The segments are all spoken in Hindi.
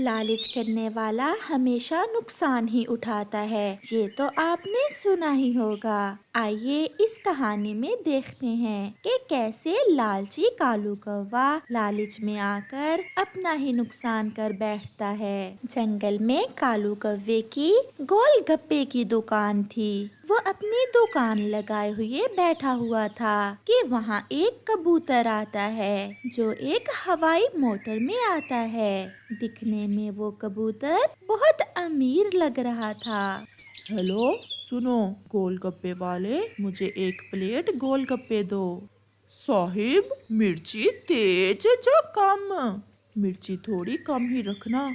लालच करने वाला हमेशा नुकसान ही उठाता है, ये तो आपने सुना ही होगा। आइए इस कहानी में देखते हैं कि कैसे लालची कालू कौवा लालच में आकर अपना ही नुकसान कर बैठता है। जंगल में कालू कौवे की गोलगप्पे की दुकान थी। वो अपनी दुकान लगाए हुए बैठा हुआ था कि वहाँ एक कबूतर आता है जो एक हवाई मोटर में आता है। दिखने में वो कबूतर बहुत अमीर लग रहा था। हेलो, सुनो गोलगप्पे वाले, मुझे एक प्लेट गोलगप्पे दो। साहिब, मिर्ची तेज या कम? मिर्ची थोड़ी कम ही रखना।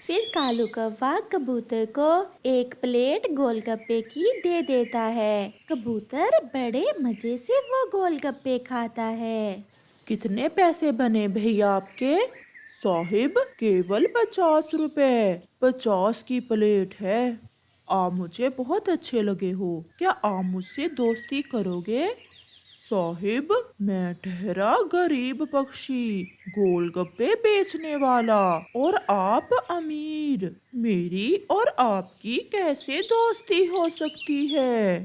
फिर कालू कौवा कबूतर को एक प्लेट गोलगप्पे की दे देता है। कबूतर बड़े मजे से वो गोलगप्पे खाता है। कितने पैसे बने भैया आपके? साहिब, केवल 50 रुपए। 50 की प्लेट है। आप मुझे बहुत अच्छे लगे हो। क्या आप मुझसे दोस्ती करोगे? साहिब, मैं ठहरा गरीब पक्षी, गोलगप्पे बेचने वाला, और आप अमीर। मेरी और आपकी कैसे दोस्ती हो सकती है?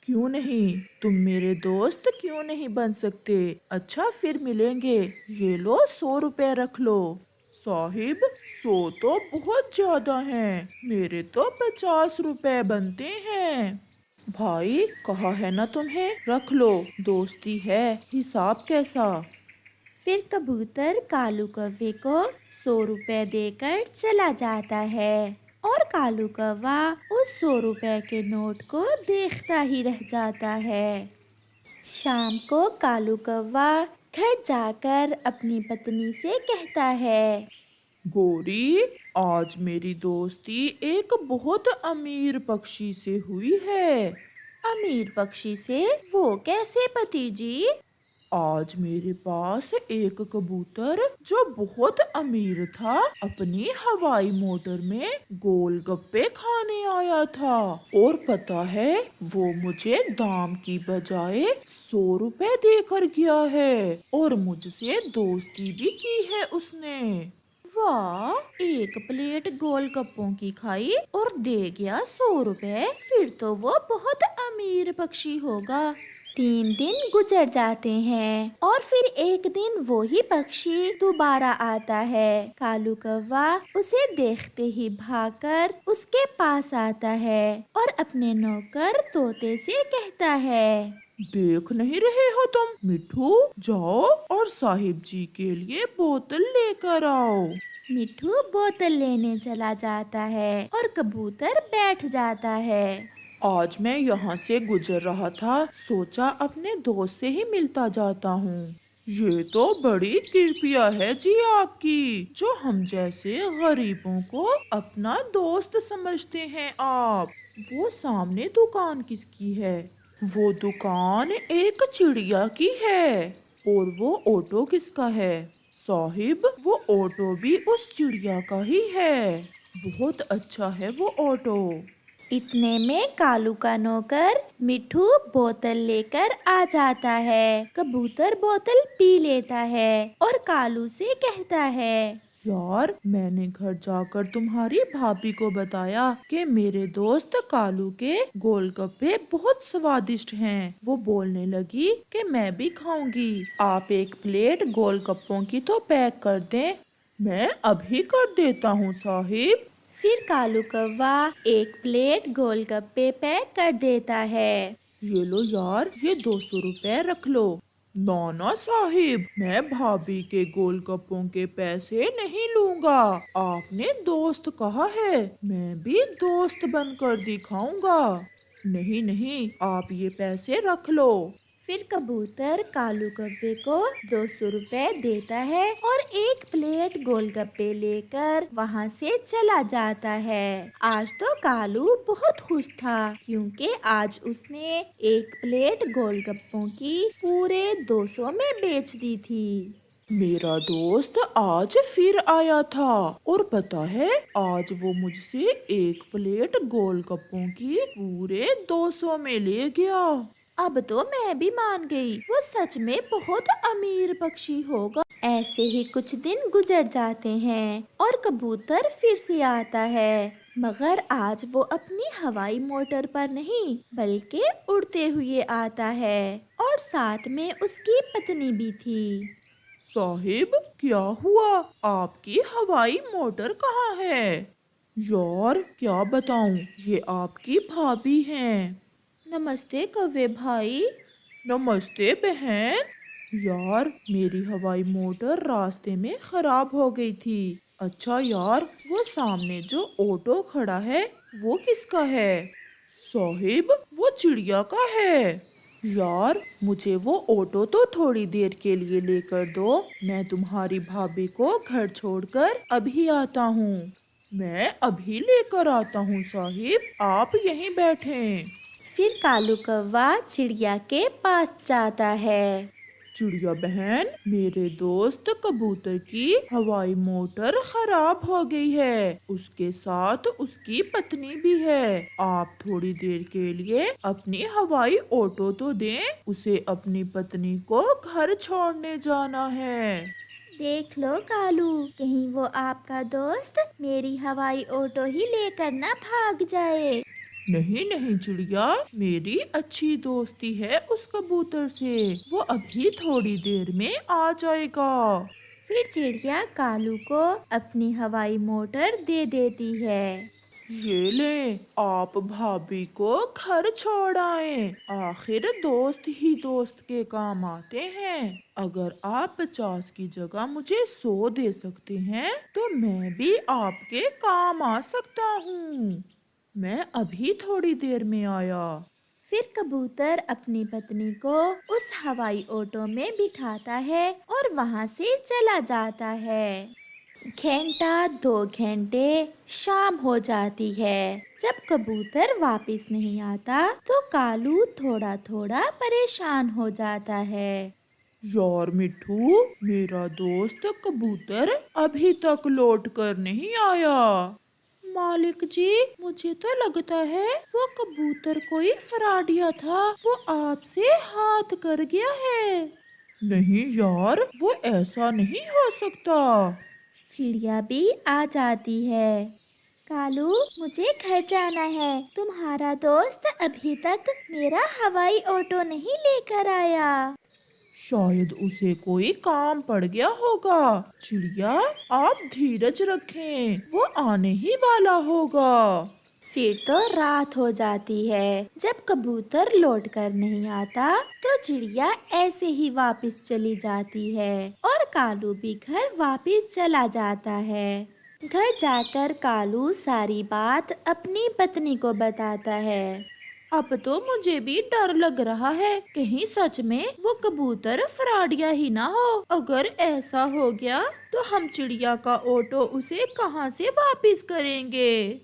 क्यों नहीं? तुम मेरे दोस्त क्यों नहीं बन सकते? अच्छा, फिर मिलेंगे। ये लो, 100 रुपए रख लो। साहिब, 100 तो बहुत ज्यादा हैं। मेरे तो 50 रुपए बनते हैं। भाई, कहा है ना तुम्हें, रख लो। दोस्ती है, हिसाब कैसा? फिर कबूतर कालू कौवे को 100 रुपए देकर चला जाता है और कालू कौवा उस 100 रुपए के नोट को देखता ही रह जाता है। शाम को कालू कौवा घर जाकर अपनी पत्नी से कहता है। गोरी, आज मेरी दोस्ती एक बहुत अमीर पक्षी से हुई है। अमीर पक्षी से? वो कैसे पति जी? आज मेरे पास एक कबूतर जो बहुत अमीर था, अपनी हवाई मोटर में गोलगप्पे खाने आया था। और पता है, वो मुझे दाम की बजाय 100 रुपए देकर गया है, और मुझसे दोस्ती भी की है उसने। वाह, एक प्लेट गोलगप्पों की खाई और दे गया 100 रुपए। फिर तो वो बहुत अमीर पक्षी होगा। 3 दिन गुजर जाते हैं और फिर एक दिन वो ही पक्षी दोबारा आता है। कालू कौवा उसे देखते ही भागकर उसके पास आता है और अपने नौकर तोते से कहता है। देख नहीं रहे हो तुम? मिठू, जाओ और साहिब जी के लिए बोतल लेकर आओ। मिठू बोतल लेने चला जाता है और कबूतर बैठ जाता है। आज मैं यहाँ से गुजर रहा था, सोचा अपने दोस्त से ही मिलता जाता हूँ। ये तो बड़ी कृपया है जी आपकी, जो हम जैसे गरीबों को अपना दोस्त समझते हैं आप। वो सामने दुकान किसकी है? वो दुकान एक चिड़िया की है। और वो ऑटो किसका है? साहिब, वो ऑटो भी उस चिड़िया का ही है। बहुत अच्छा है वो ऑटो। इतने में कालू का नौकर मिठू बोतल लेकर आ जाता है। कबूतर बोतल पी लेता है और कालू से कहता है। यार, मैंने घर जाकर तुम्हारी भाभी को बताया कि मेरे दोस्त कालू के गोलगप्पे बहुत स्वादिष्ट हैं। वो बोलने लगी कि मैं भी खाऊंगी। आप एक प्लेट गोलगप्पों की तो पैक कर दें। मैं अभी कर देता हूँ साहिब। फिर कालू कौवा एक प्लेट गोलगप्पे पैक कर देता है। ये लो यार, ये 200 रुपए रख लो। ना साहिब, मैं भाभी के गोलगप्पों के पैसे नहीं लूंगा। आपने दोस्त कहा है, मैं भी दोस्त बनकर दिखाऊंगा। नहीं नहीं, आप ये पैसे रख लो। फिर कबूतर कालू कौवे को 200 रुपए देता है और एक प्लेट गोलगप्पे लेकर वहाँ से चला जाता है। आज तो कालू बहुत खुश था क्योंकि आज उसने एक प्लेट गोलगप्पों की पूरे 200 में बेच दी थी। मेरा दोस्त आज फिर आया था, और पता है, आज वो मुझसे एक प्लेट गोलगप्पों की पूरे 200 में ले गया। अब तो मैं भी मान गई, वो सच में बहुत अमीर पक्षी होगा। ऐसे ही कुछ दिन गुजर जाते हैं और कबूतर फिर से आता है, मगर आज वो अपनी हवाई मोटर पर नहीं बल्कि उड़ते हुए आता है और साथ में उसकी पत्नी भी थी। साहिब, क्या हुआ? आपकी हवाई मोटर कहाँ है? यार, क्या बताऊं, ये आपकी भाभी हैं। नमस्ते कौवे भाई। नमस्ते बहन। यार, मेरी हवाई मोटर रास्ते में खराब हो गई थी। अच्छा यार, वो सामने जो ऑटो खड़ा है वो किसका है? साहिब, वो चिड़िया का है। यार, मुझे वो ऑटो तो थोड़ी देर के लिए लेकर दो। मैं तुम्हारी भाभी को घर छोड़कर अभी आता हूँ। मैं अभी लेकर आता हूँ साहिब, आप यहीं बैठें। फिर कालू कौवा चिड़िया के पास जाता है। चिड़िया बहन, मेरे दोस्त कबूतर की हवाई मोटर खराब हो गई है, उसके साथ उसकी पत्नी भी है। आप थोड़ी देर के लिए अपनी हवाई ऑटो तो दें, उसे अपनी पत्नी को घर छोड़ने जाना है। देख लो कालू, कहीं वो आपका दोस्त मेरी हवाई ऑटो ही लेकर ना भाग जाए। नहीं नहीं चिड़िया, मेरी अच्छी दोस्ती है उस कबूतर से, वो अभी थोड़ी देर में आ जाएगा। फिर चिड़िया कालू को अपनी हवाई मोटर दे देती है। ये ले, आप भाभी को घर छोड़ आए। आखिर दोस्त ही दोस्त के काम आते हैं। अगर आप 50 की जगह मुझे 100 दे सकते हैं तो मैं भी आपके काम आ सकता हूँ। मैं अभी थोड़ी देर में आया। फिर कबूतर अपनी पत्नी को उस हवाई ऑटो में बिठाता है और वहाँ से चला जाता है। घंटा 2 घंटे शाम हो जाती है। जब कबूतर वापस नहीं आता तो कालू थोड़ा थोड़ा परेशान हो जाता है। यार मिट्ठू, मेरा दोस्त कबूतर अभी तक लौट कर नहीं आया। मालिक जी, मुझे तो लगता है वो कबूतर कोई फ्रॉडिया था, वो आपसे हाथ कर गया है। नहीं यार, वो ऐसा नहीं हो सकता। चिड़िया भी आ जाती है। कालू, मुझे घर जाना है, तुम्हारा दोस्त अभी तक मेरा हवाई ऑटो नहीं लेकर आया। शायद उसे कोई काम पड़ गया होगा। चिड़िया, आप धीरज रखें, वो आने ही वाला होगा। फिर तो रात हो जाती है। जब कबूतर लौट कर नहीं आता तो चिड़िया ऐसे ही वापस चली जाती है और कालू भी घर वापस चला जाता है। घर जाकर कालू सारी बात अपनी पत्नी को बताता है। अब तो मुझे भी डर लग रहा है, कहीं सच में वो कबूतर फ्रॉडिया ही ना हो। अगर ऐसा हो गया तो हम चिड़िया का ऑटो उसे कहाँ से वापस करेंगे?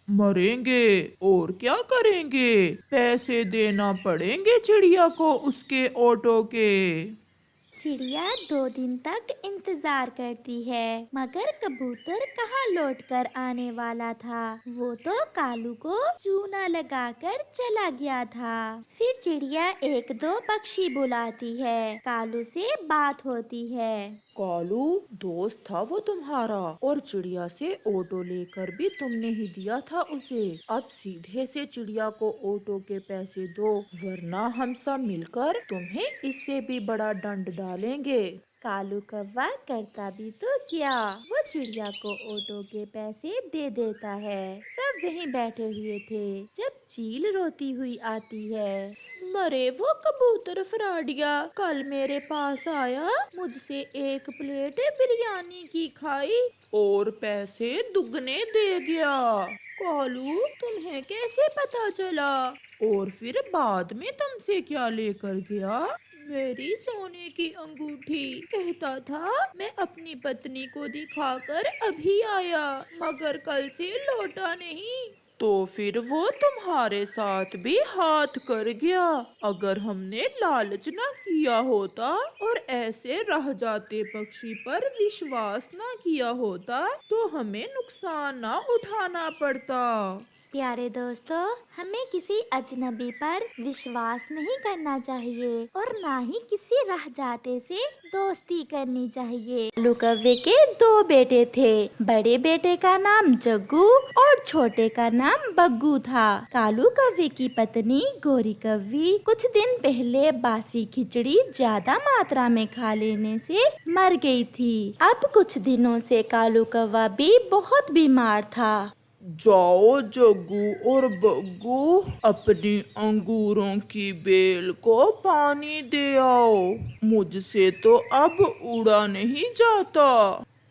मरेंगे और क्या करेंगे? पैसे देना पड़ेंगे चिड़िया को उसके ऑटो के। चिड़िया 2 दिन तक इंतजार करती है, मगर कबूतर कहाँ लौट कर आने वाला था। वो तो कालू को चूना लगाकर चला गया था। फिर चिड़िया 1-2 पक्षी बुलाती है, कालू से बात होती है। कालू, दोस्त था वो तुम्हारा, और चिड़िया से ऑटो लेकर भी तुमने ही दिया था उसे। अब सीधे से चिड़िया को ऑटो के पैसे दो, वरना हम सब मिलकर तुम्हें इससे भी बड़ा दंड डालेंगे। कालू कौवा करता भी तो क्या, वो चिड़िया को ऑटो के पैसे दे देता है। सब वहीं बैठे हुए थे जब चील रोती हुई आती है। मरे वो कबूतर फ्रॉडिया, कल मेरे पास आया, मुझसे 1 प्लेट बिरयानी की खाई और पैसे दुगने दे गया। कालू, तुम्हें कैसे पता चला? और फिर बाद में तुमसे क्या लेकर गया? मेरी सोने की अंगूठी, कहता था मैं अपनी पत्नी को दिखाकर अभी आया, मगर कल से लौटा नहीं। तो फिर वो तुम्हारे साथ भी हाथ कर गया। अगर हमने लालच ना किया होता और ऐसे रह जाते पक्षी पर विश्वास ना किया होता तो हमें नुकसान ना उठाना पड़ता। प्यारे दोस्तों, हमें किसी अजनबी पर विश्वास नहीं करना चाहिए और ना ही किसी राह जाते से दोस्ती करनी चाहिए। कालू कौवे के 2 बेटे थे। बड़े बेटे का नाम जग्गू और छोटे का नाम बग्गू था। कालू कौवे की पत्नी गोरी कौवी कुछ दिन पहले बासी खिचड़ी ज्यादा मात्रा में खा लेने से मर गई थी। अब कुछ दिनों से कालू कौवा भी बहुत बीमार था। जाओ जग्गू और बग्गू, अपनी अंगूरों की बेल को पानी दे आओ। मुझसे तो अब उड़ा नहीं जाता।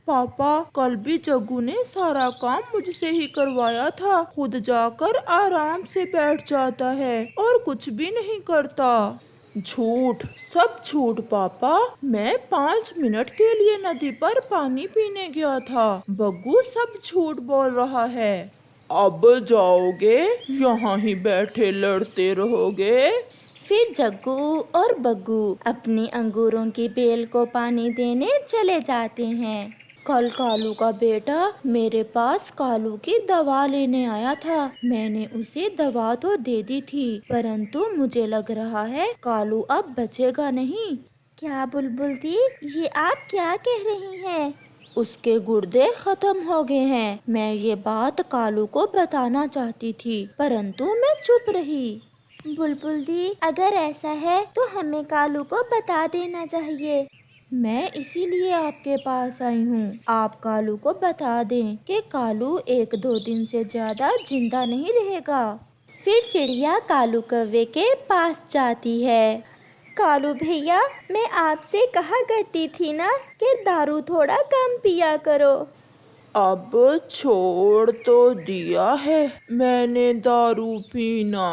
पापा, कल भी जग्गू ने सारा काम मुझसे ही करवाया था। खुद जाकर आराम से बैठ जाता है और कुछ भी नहीं करता। झूठ, सब झूठ पापा। मैं 5 मिनट के लिए नदी पर पानी पीने गया था। बग्गू सब झूठ बोल रहा है। अब जाओगे, यहाँ ही बैठे लड़ते रहोगे? फिर जग्गू और बग्गू अपनी अंगूरों की बेल को पानी देने चले जाते हैं। कल कालू का बेटा मेरे पास कालू की दवा लेने आया था। मैंने उसे दवा तो दे दी थी, परंतु मुझे लग रहा है कालू अब बचेगा नहीं। क्या बुलबुल दी, ये आप क्या कह रही हैं? उसके गुर्दे खत्म हो गए हैं। मैं ये बात कालू को बताना चाहती थी, परंतु मैं चुप रही। बुलबुल दी, अगर ऐसा है तो हमें कालू को बता देना चाहिए। मैं इसीलिए आपके पास आई हूँ। आप कालू को बता दें कि कालू 1-2 दिन से ज्यादा जिंदा नहीं रहेगा। फिर चिड़िया कालू कौवे के पास जाती है। कालू भैया, मैं आपसे कहा करती थी ना कि दारू थोड़ा कम पिया करो। अब छोड़ तो दिया है मैंने दारू पीना।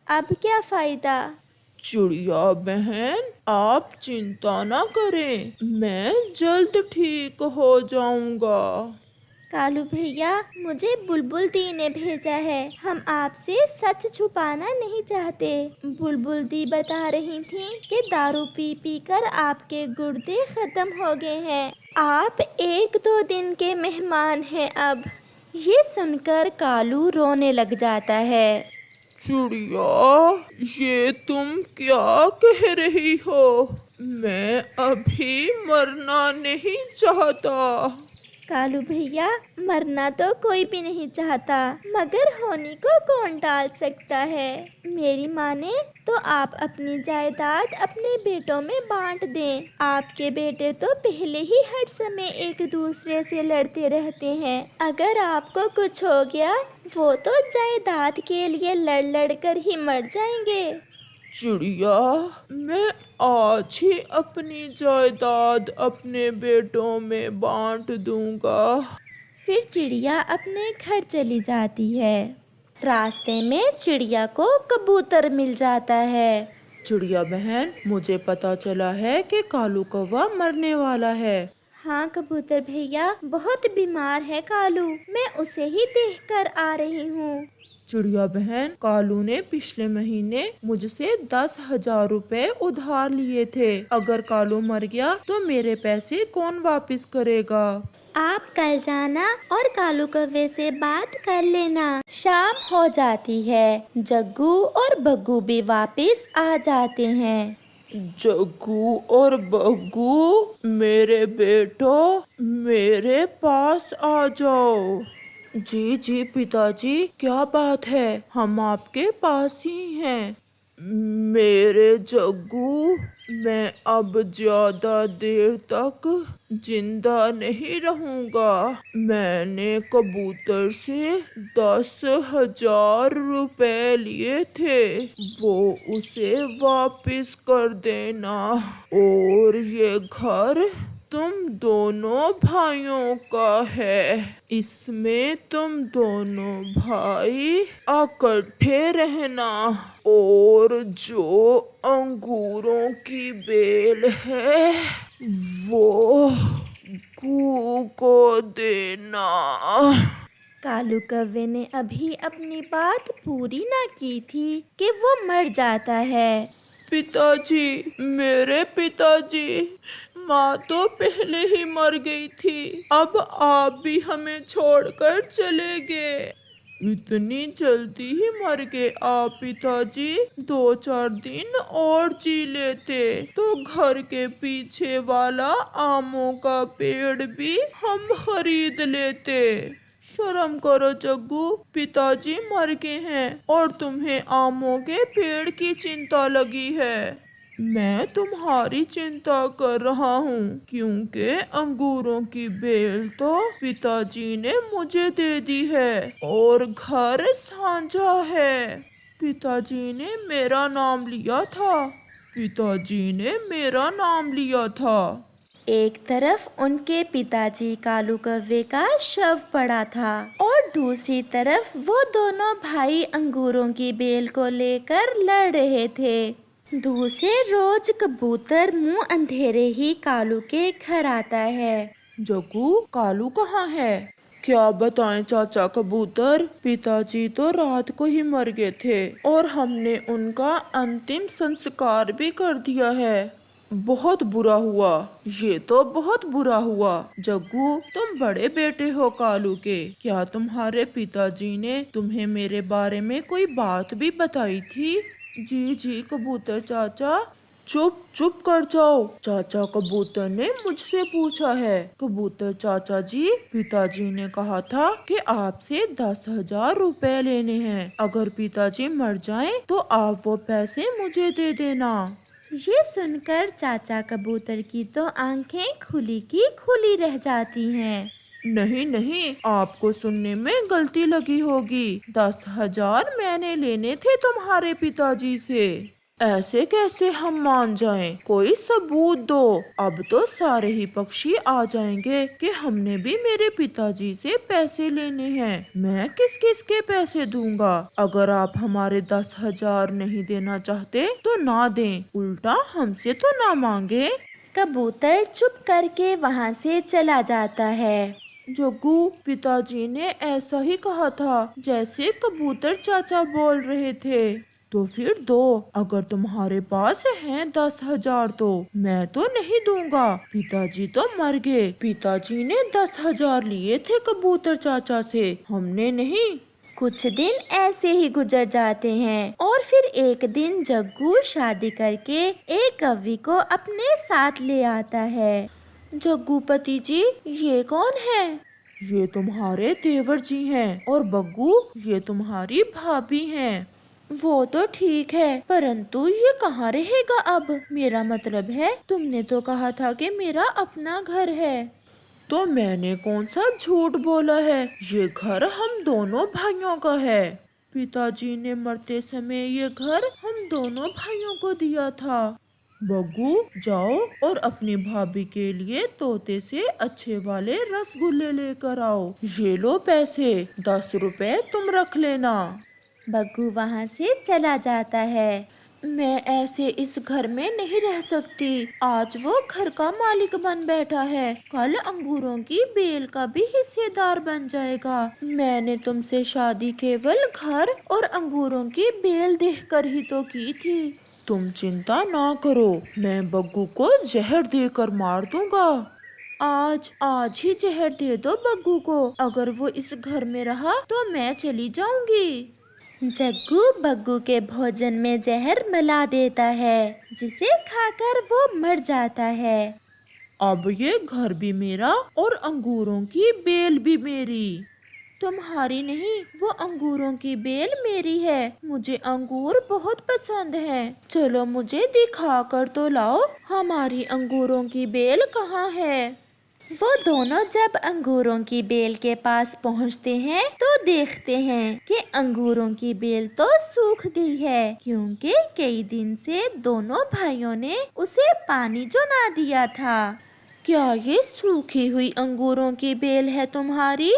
अब क्या फायदा? चिड़िया बहन, आप चिंता ना करें, मैं जल्द ठीक हो जाऊंगा। कालू भैया, मुझे बुलबुल दी ने भेजा है। हम आपसे सच छुपाना नहीं चाहते। बुलबुल दी बता रही थी कि दारू पी पी कर आपके गुर्दे खत्म हो गए हैं। आप 1-2 दिन के मेहमान हैं अब। ये सुनकर कालू रोने लग जाता है। चिड़िया, ये तुम क्या कह रही हो? मैं अभी मरना नहीं चाहता। कालू भैया, मरना तो कोई भी नहीं चाहता, मगर होने को कौन टाल सकता है। मेरी माने तो आप अपनी जायदाद अपने बेटों में बांट दें। आपके बेटे तो पहले ही हर समय एक दूसरे से लड़ते रहते हैं। अगर आपको कुछ हो गया, वो तो जायदाद के लिए लड़ लड़ कर ही मर जाएंगे। चिड़िया, मैं आज ही अपनी जायदाद अपने बेटों में बांट दूंगा। फिर चिड़िया अपने घर चली जाती है। रास्ते में चिड़िया को कबूतर मिल जाता है। चिड़िया बहन, मुझे पता चला है कि कालू कौवा मरने वाला है। हाँ कबूतर भैया, बहुत बीमार है कालू। मैं उसे ही देखकर आ रही हूँ। चिड़िया बहन, कालू ने पिछले महीने मुझसे 10,000 रुपए उधार लिए थे। अगर कालू मर गया तो मेरे पैसे कौन वापस करेगा? आप कल जाना और कालू कौवे से बात कर लेना। शाम हो जाती है। जग्गू और बग्गू भी वापस आ जाते हैं। जग्गू और बग्गू, मेरे बेटो, मेरे पास आ जाओ। जी जी पिताजी, क्या बात है? हम आपके पास ही हैं। मेरे जग्गू, मैं अब ज्यादा देर तक जिंदा नहीं रहूंगा। मैंने कबूतर से 10,000 रुपए लिए थे, वो उसे वापस कर देना। और ये घर तुम दोनों भाइयों का है। इसमें तुम दोनों भाई इकट्ठे रहना। और जो अंगूरों की बेल है वो गू को देना। कालू कौवे ने अभी अपनी बात पूरी ना की थी कि वो मर जाता है। पिताजी, मेरे पिताजी, माँ तो पहले ही मर गई थी, अब आप भी हमें छोड़कर चले गए। इतनी जल्दी ही मर गए आप पिताजी? 2-4 दिन और जी लेते तो घर के पीछे वाला आमों का पेड़ भी हम खरीद लेते। शर्म करो जग्गू, पिताजी मर गए हैं और तुम्हें आमों के पेड़ की चिंता लगी है। मैं तुम्हारी चिंता कर रहा हूँ क्योंकि अंगूरों की बेल तो पिताजी ने मुझे दे दी है और घर साझा है। पिताजी ने मेरा नाम लिया था। पिताजी ने मेरा नाम लिया था। एक तरफ उनके पिताजी कालू कौवे का शव पड़ा था और दूसरी तरफ वो दोनों भाई अंगूरों की बेल को लेकर लड़ रहे थे। दूसरे रोज कबूतर मुंह अंधेरे ही कालू के घर आता है। जग्गू, कालू कहाँ है? क्या बताएं चाचा कबूतर, पिताजी तो रात को ही मर गए थे और हमने उनका अंतिम संस्कार भी कर दिया है। बहुत बुरा हुआ, ये तो बहुत बुरा हुआ। जग्गू, तुम बड़े बेटे हो कालू के, क्या तुम्हारे पिताजी ने तुम्हें मेरे बारे में कोई बात भी बताई थी? जी जी कबूतर चाचा। चुप चुप कर जाओ, चाचा कबूतर ने मुझसे पूछा है। कबूतर चाचा जी, पिताजी ने कहा था कि आपसे 10,000 रुपए लेने हैं। अगर पिताजी मर जाएं तो आप वो पैसे मुझे दे देना। ये सुनकर चाचा कबूतर की तो आंखें खुली की खुली रह जाती हैं। नहीं नहीं, आपको सुनने में गलती लगी होगी। 10,000 मैंने लेने थे तुम्हारे पिताजी से। ऐसे कैसे हम मान जाएं? कोई सबूत दो। अब तो सारे ही पक्षी आ जाएंगे कि हमने भी मेरे पिताजी से पैसे लेने हैं। मैं किस किस के पैसे दूंगा? अगर आप हमारे 10,000 नहीं देना चाहते तो ना दें, उल्टा हमसे तो ना मांगे। कबूतर चुप करके वहाँ से चला जाता है। जग्गू, पिताजी ने ऐसा ही कहा था जैसे कबूतर चाचा बोल रहे थे। तो फिर दो, अगर तुम्हारे पास हैं 10,000 तो। मैं तो नहीं दूंगा, पिताजी तो मर गए। पिताजी ने 10,000 लिए थे कबूतर चाचा से, हमने नहीं। कुछ दिन ऐसे ही गुजर जाते हैं और फिर एक दिन जग्गू शादी करके एक कौवी को अपने साथ ले आता है। जग्गू पति जी, ये कौन है? ये तुम्हारे देवर जी हैं और बग्गू ये तुम्हारी भाभी हैं। वो तो ठीक है, परंतु ये कहाँ रहेगा अब? मेरा मतलब है, तुमने तो कहा था कि मेरा अपना घर है। तो मैंने कौन सा झूठ बोला है? ये घर हम दोनों भाइयों का है। पिताजी ने मरते समय ये घर हम दोनों भाइयों को दिया था। बग्गू, जाओ और अपनी भाभी के लिए तोते से अच्छे वाले रसगुल्ले लेकर आओ। ये लो पैसे, 10 रुपए तुम रख लेना। बग्गू वहाँ से चला जाता है। मैं ऐसे इस घर में नहीं रह सकती। आज वो घर का मालिक बन बैठा है, कल अंगूरों की बेल का भी हिस्सेदार बन जाएगा। मैंने तुमसे शादी केवल घर और अंगूरों की बेल देखकर ही तो की थी। तुम चिंता ना करो, मैं बग्गू को जहर देकर मार दूंगा। आज ही जहर दे दो बग्गू को। अगर वो इस घर में रहा तो मैं चली जाऊंगी। जग्गू बग्गू के भोजन में जहर मिला देता है, जिसे खाकर वो मर जाता है। अब ये घर भी मेरा और अंगूरों की बेल भी मेरी। तुम्हारी नहीं, वो अंगूरों की बेल मेरी है। मुझे अंगूर बहुत पसंद हैं। चलो मुझे दिखा कर तो लाओ, हमारी अंगूरों की बेल कहाँ है? वो दोनों जब अंगूरों की बेल के पास पहुंचते हैं तो देखते हैं कि अंगूरों की बेल तो सूख गई है, क्योंकि कई दिन से दोनों भाइयों ने उसे पानी जो ना दिया था। क्या ये सूखी हुई अंगूरों की बेल है तुम्हारी?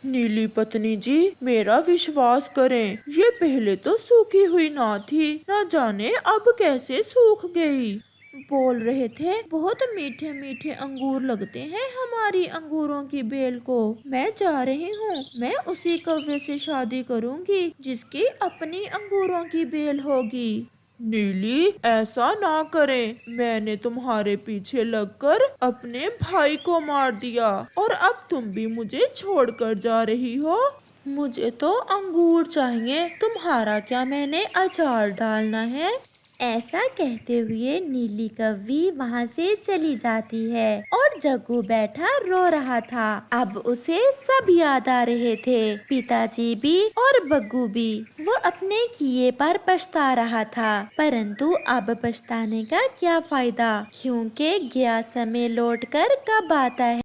नीली पत्नी जी, मेरा विश्वास करें, ये पहले तो सूखी हुई ना थी, ना जाने अब कैसे सूख गई। बोल रहे थे बहुत मीठे मीठे अंगूर लगते हैं हमारी अंगूरों की बेल को। मैं जा रही हूँ, मैं उसी कौवे से शादी करूँगी जिसकी अपनी अंगूरों की बेल होगी। नीली, ऐसा ना करें, मैंने तुम्हारे पीछे लगकर अपने भाई को मार दिया और अब तुम भी मुझे छोड़कर जा रही हो। मुझे तो अंगूर चाहिए, तुम्हारा क्या मैंने अचार डालना है। ऐसा कहते हुए नीली कौवी वहाँ से चली जाती है और जग्गू बैठा रो रहा था। अब उसे सब याद आ रहे थे, पिताजी भी और बग्गू भी। वो अपने किए पर पछता रहा था, परंतु अब पछताने का क्या फायदा, क्योंकि गया समय लौटकर कब आता है।